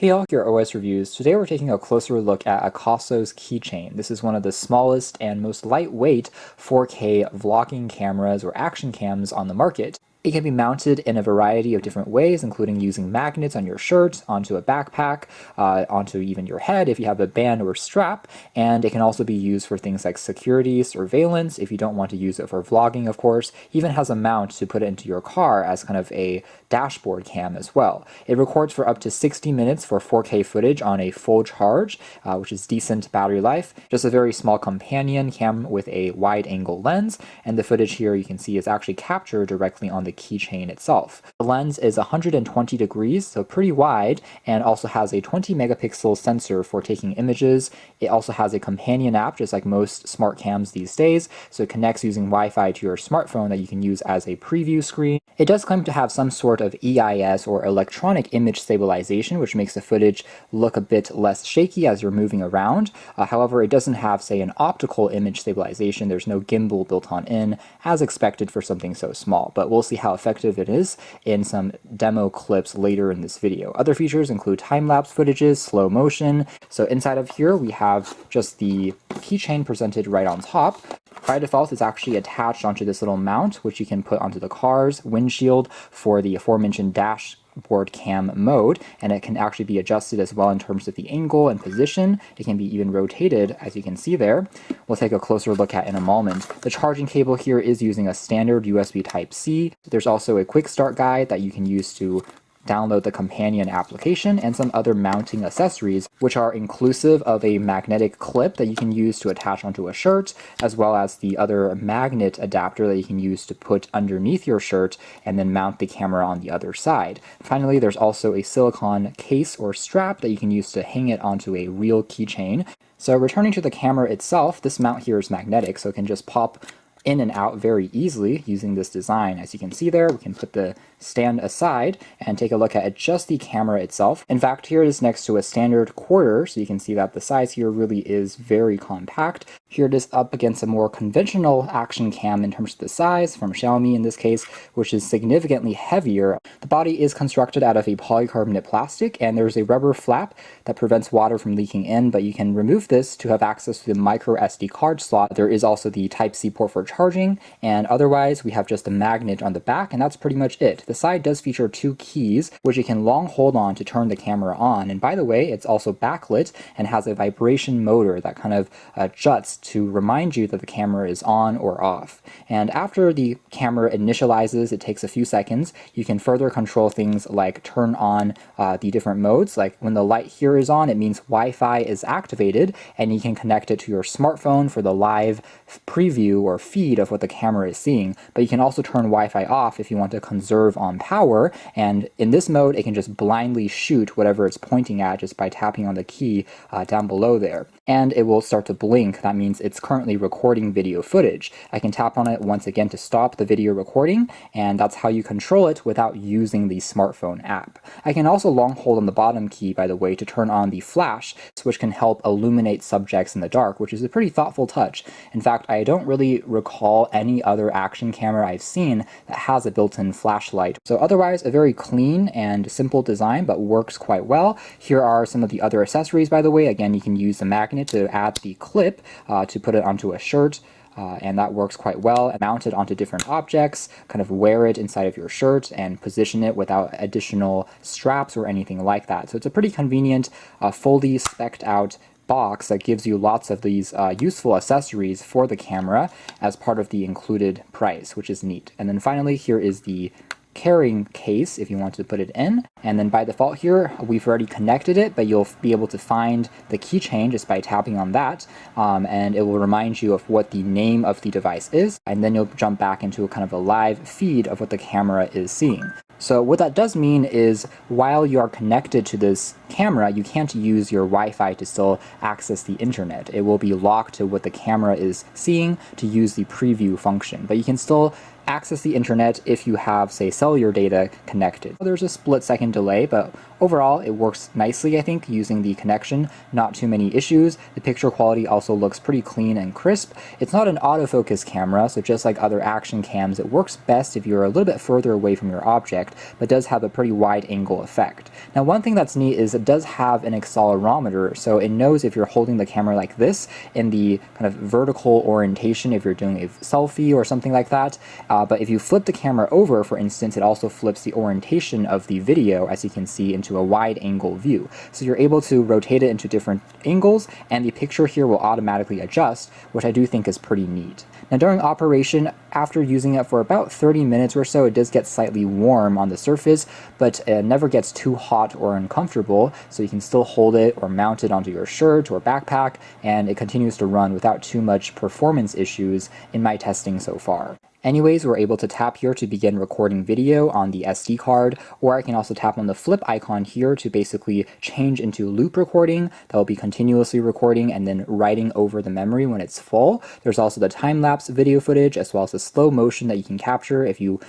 Hey all, here are OS Reviews. Today we're taking a closer look at AKASO's Keychain. This is one of the smallest and most lightweight 4K vlogging cameras or action cams on the market. It can be mounted in a variety of different ways, including using magnets on your shirt, onto a backpack, onto even your head if you have a band or strap, and it can also be used for things like security, surveillance, if you don't want to use it for vlogging, of course. It even has a mount to put it into your car as kind of a dashboard cam as well. It records for up to 60 minutes for 4K footage on a full charge, which is decent battery life. Just a very small companion cam with a wide-angle lens, and the footage here you can see is actually captured directly on the keychain itself. The lens is 120 degrees, so pretty wide, and also has a 20 megapixel sensor for taking images. It also has a companion app, just like most smart cams these days, so it connects using Wi-Fi to your smartphone that you can use as a preview screen. It does claim to have some sort of EIS or electronic image stabilization, which makes the footage look a bit less shaky as you're moving around. However, it doesn't have, say, an optical image stabilization. There's no gimbal built on in, as expected for something so small, but we'll see how effective it is in some demo clips later in this video. Other features include time-lapse footages, slow motion. So inside of here we have just the keychain presented right on top. By default, it's actually attached onto this little mount, which you can put onto the car's windshield for the aforementioned dashboard cam mode, and it can actually be adjusted as well in terms of the angle and position. It can be even rotated, as you can see there. We'll take a closer look at in a moment. The charging cable here is using a standard USB Type-C. There's also a quick start guide that you can use to download the companion application and some other mounting accessories, which are inclusive of a magnetic clip that you can use to attach onto a shirt, as well as the other magnet adapter that you can use to put underneath your shirt and then mount the camera on the other side. Finally, there's also a silicone case or strap that you can use to hang it onto a real keychain. So returning to the camera itself, this mount here is magnetic, so it can just pop in and out very easily using this design. As you can see there, we can put the stand aside and take a look at just the camera itself. In fact, here it is next to a standard quarter, so you can see that the size here really is very compact. Here it is up against a more conventional action cam in terms of the size, from Xiaomi in this case, which is significantly heavier. The body is constructed out of a polycarbonate plastic, and there's a rubber flap that prevents water from leaking in, but you can remove this to have access to the micro SD card slot. There is also the Type-C port for charging, and otherwise we have just a magnet on the back, and that's pretty much it. The side does feature two keys, which you can long hold on to turn the camera on, and by the way, it's also backlit and has a vibration motor that kind of juts to remind you that the camera is on or off. And after the camera initializes, it takes a few seconds. You can further control things like turn on the different modes. Like when the light here is on, it means Wi-Fi is activated, and you can connect it to your smartphone for the live preview or feed of what the camera is seeing. But you can also turn Wi-Fi off if you want to conserve on power, and in this mode it can just blindly shoot whatever it's pointing at just by tapping on the key down below there. And it will start to blink. That means it's currently recording video footage. I can tap on it once again to stop the video recording, and that's how you control it without using the smartphone app. I can also long hold on the bottom key, by the way, to turn on the flash, which can help illuminate subjects in the dark, which is a pretty thoughtful touch. In fact, I don't really recall any other action camera I've seen that has a built-in flashlight. So otherwise, a very clean and simple design, but works quite well. Here are some of the other accessories, by the way. Again, you can use the magnet to add the clip to put it onto a shirt. And that works quite well. Mount it onto different objects, kind of wear it inside of your shirt and position it without additional straps or anything like that. So it's a pretty convenient, fully spec'd out box that gives you lots of these useful accessories for the camera as part of the included price, which is neat. And then finally, here is the carrying case if you want to put it in, and then by default here we've already connected it, but you'll be able to find the keychain just by tapping on that, and it will remind you of what the name of the device is, and then you'll jump back into a kind of a live feed of what the camera is seeing. So what that does mean is while you are connected to this camera, you can't use your Wi-Fi to still access the internet. It will be locked to what the camera is seeing to use the preview function, but you can still access the internet if you have, say, cellular data connected. There's a split-second delay, but overall it works nicely, I think, using the connection. Not too many issues. The picture quality also looks pretty clean and crisp. It's not an autofocus camera, so just like other action cams, it works best if you're a little bit further away from your object, but does have a pretty wide angle effect. Now, one thing that's neat is it does have an accelerometer, so it knows if you're holding the camera like this in the kind of vertical orientation, if you're doing a selfie or something like that. But if you flip the camera over, for instance, it also flips the orientation of the video, as you can see, into a wide angle view. So you're able to rotate it into different angles, and the picture here will automatically adjust, which I do think is pretty neat. Now, during operation, after using it for about 30 minutes or so, it does get slightly warm on the surface, but it never gets too hot or uncomfortable, so you can still hold it or mount it onto your shirt or backpack, and it continues to run without too much performance issues in my testing so far. Anyways, we're able to tap here to begin recording video on the SD card, or I can also tap on the flip icon here to basically change into loop recording. That will be continuously recording and then writing over the memory when it's full. There's also the time-lapse video footage, as well as the slow motion that you can capture if you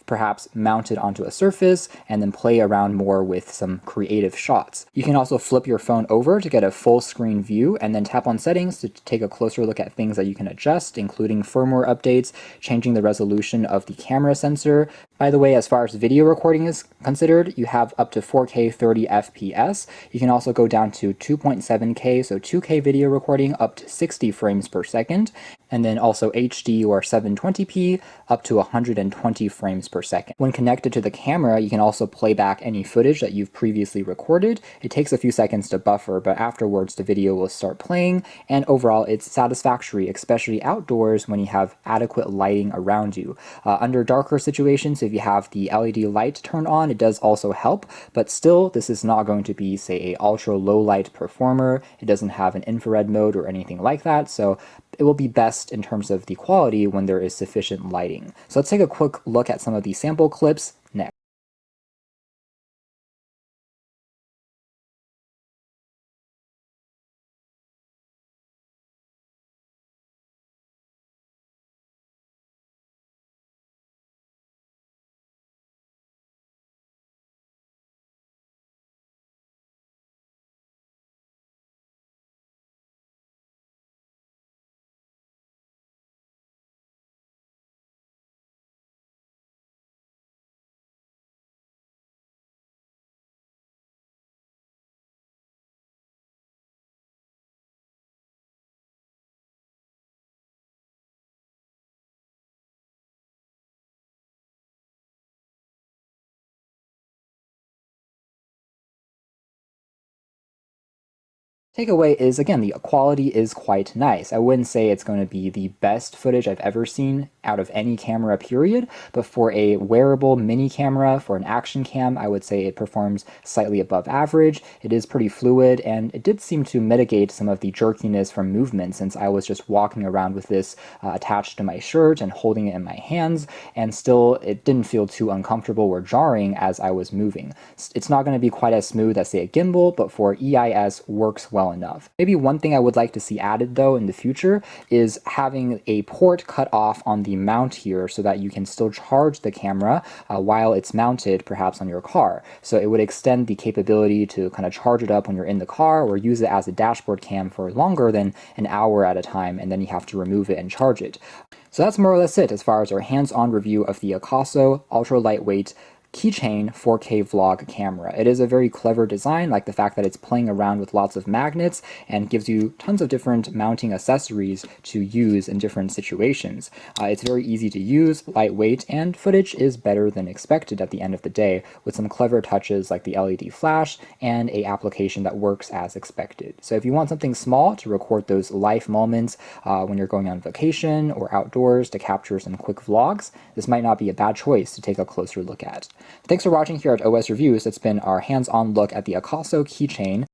perhaps mount it onto a surface and then play around more with some creative shots. You can also flip your phone over to get a full screen view and then tap on settings to take a closer look at things that you can adjust, including firmware updates, changing the resolution of the camera sensor. By the way, as far as video recording is considered, you have up to 4K 30 FPS. You can also go down to 2.7K, so 2K video recording up to 60 frames per second, and then also HD or 720p up to 120 frames per second. When connected to the camera, you can also play back any footage that you've previously recorded. It takes a few seconds to buffer, but afterwards the video will start playing, and overall it's satisfactory, especially outdoors when you have adequate lighting around you. Under darker situations, if you have the LED light turned on, it does also help, but still, this is not going to be, say, a ultra low light performer. It doesn't have an infrared mode or anything like that, so it will be best in terms of the quality when there is sufficient lighting. So let's take a quick look at some of the sample clips next. Takeaway is, again, the quality is quite nice. I wouldn't say it's going to be the best footage I've ever seen out of any camera, period, but for a wearable mini camera, for an action cam, I would say it performs slightly above average. It is pretty fluid, and it did seem to mitigate some of the jerkiness from movement, since I was just walking around with this attached to my shirt and holding it in my hands, and still it didn't feel too uncomfortable or jarring as I was moving. It's not going to be quite as smooth as, say, a gimbal, but for EIS works well enough. Maybe one thing I would like to see added though in the future is having a port cut off on the mount here so that you can still charge the camera while it's mounted perhaps on your car. So it would extend the capability to kind of charge it up when you're in the car, or use it as a dashboard cam for longer than an hour at a time, and then you have to remove it and charge it. So that's more or less it as far as our hands-on review of the AKASO ultra lightweight Keychain 4K vlog camera. It is a very clever design, like the fact that it's playing around with lots of magnets and gives you tons of different mounting accessories to use in different situations. It's very easy to use, lightweight, and footage is better than expected at the end of the day, with some clever touches like the LED flash and a application that works as expected. So if you want something small to record those life moments when you're going on vacation or outdoors to capture some quick vlogs, this might not be a bad choice to take a closer look at. Thanks for watching here at OS Reviews. It's been our hands-on look at the AKASO Keychain.